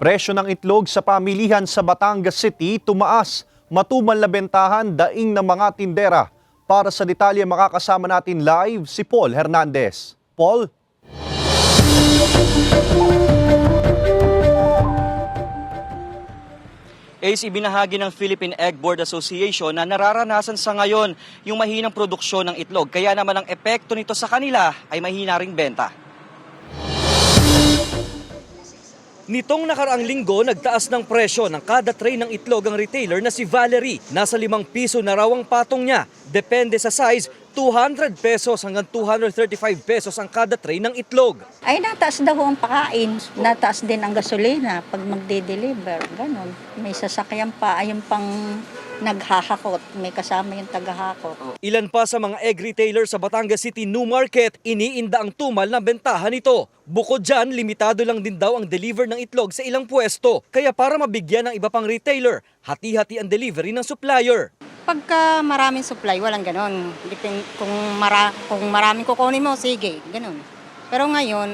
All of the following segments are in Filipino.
Presyo ng itlog sa pamilihan sa Batangas City tumaas. Matumal na bentahan daing ng mga tindera. Para sa detalye makakasama natin live si Paul Hernandez. Paul? Ibinahagi ng Philippine Egg Board Association na nararanasan sa ngayon yung mahinang produksyon ng itlog. Kaya naman ang epekto nito sa kanila ay mahina ring benta. Nitong nakaraang linggo, nagtaas ng presyo ng kada tray ng itlog ang retailer na si Valerie. Nasa 5 piso na raw ang patong niya. Depende sa size, 200 pesos hanggang 235 pesos ang kada tray ng itlog. Ay, nataas daw ang pakain. Nataas din ang gasolina pag magde-deliver. Ganon. May sasakyan pa. Ayun pang naghahakot. May kasama yung tagahakot. Ilan pa sa mga egg retailer sa Batangas City New Market, iniinda ang tumal na bentahan nito. Bukod dyan, limitado lang din daw ang deliver ng itlog sa ilang pwesto. Kaya para mabigyan ng iba pang retailer, hati-hati ang delivery ng supplier. Pagka maraming supply, walang ganon. Kung maraming kukunin mo, sige, ganon. Pero ngayon,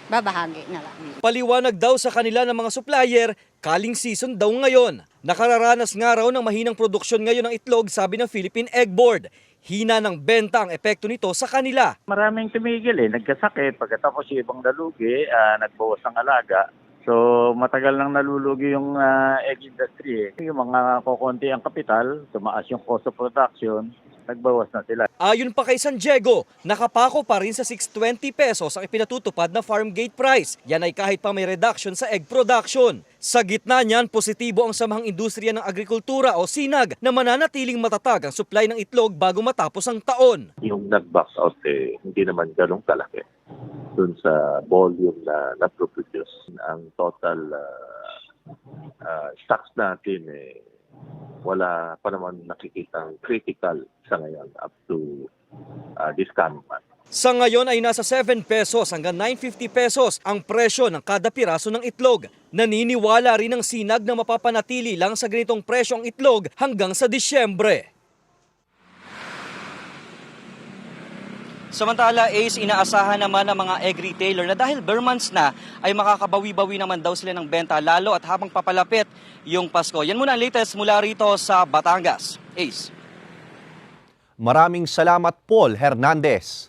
babahagi na lang. Paliwanag daw sa kanila ng mga supplier, kaling season daw ngayon. Nakararanas nga raw ng mahinang produksyon ngayon ng itlog, sabi ng Philippine Egg Board. Hina ng benta ang epekto nito sa kanila. Maraming tumigil nagkasakit. Pagkatapos yung ibang nalugi, nagbawas ng alaga. So matagal nang nalulugi yung egg industry. Yung mga kukunti ang kapital, tumaas yung cost of production, nagbawas na sila. Ayon pa kay San Diego, nakapako pa rin sa 620 pesos ang ipinatutupad na farm gate price. Yan ay kahit pa may reduction sa egg production. Sa gitna niyan, positibo ang Samahang Industriya ng Agrikultura o SINAG na mananatiling matatag ang supply ng itlog bago matapos ang taon. Yung nag-box out hindi naman ganun kalaki dun sa volume na na-produce. Ang total stocks natin wala pa naman nakikitang critical sa ngayon up to this coming month. Sa ngayon ay nasa 7 pesos hanggang 950 pesos ang presyo ng kada piraso ng itlog. Naniniwala rin ang SINAG na mapapanatili lang sa ganitong presyo ang itlog hanggang sa Disyembre. Samantala, inaasahan naman ng mga egg retailer na dahil bare months na ay makakabawi-bawi naman daw sila ng benta lalo at habang papalapit yung Pasko. Yan muna ang latest mula rito sa Batangas. Ace. Maraming salamat, Paul Hernandez.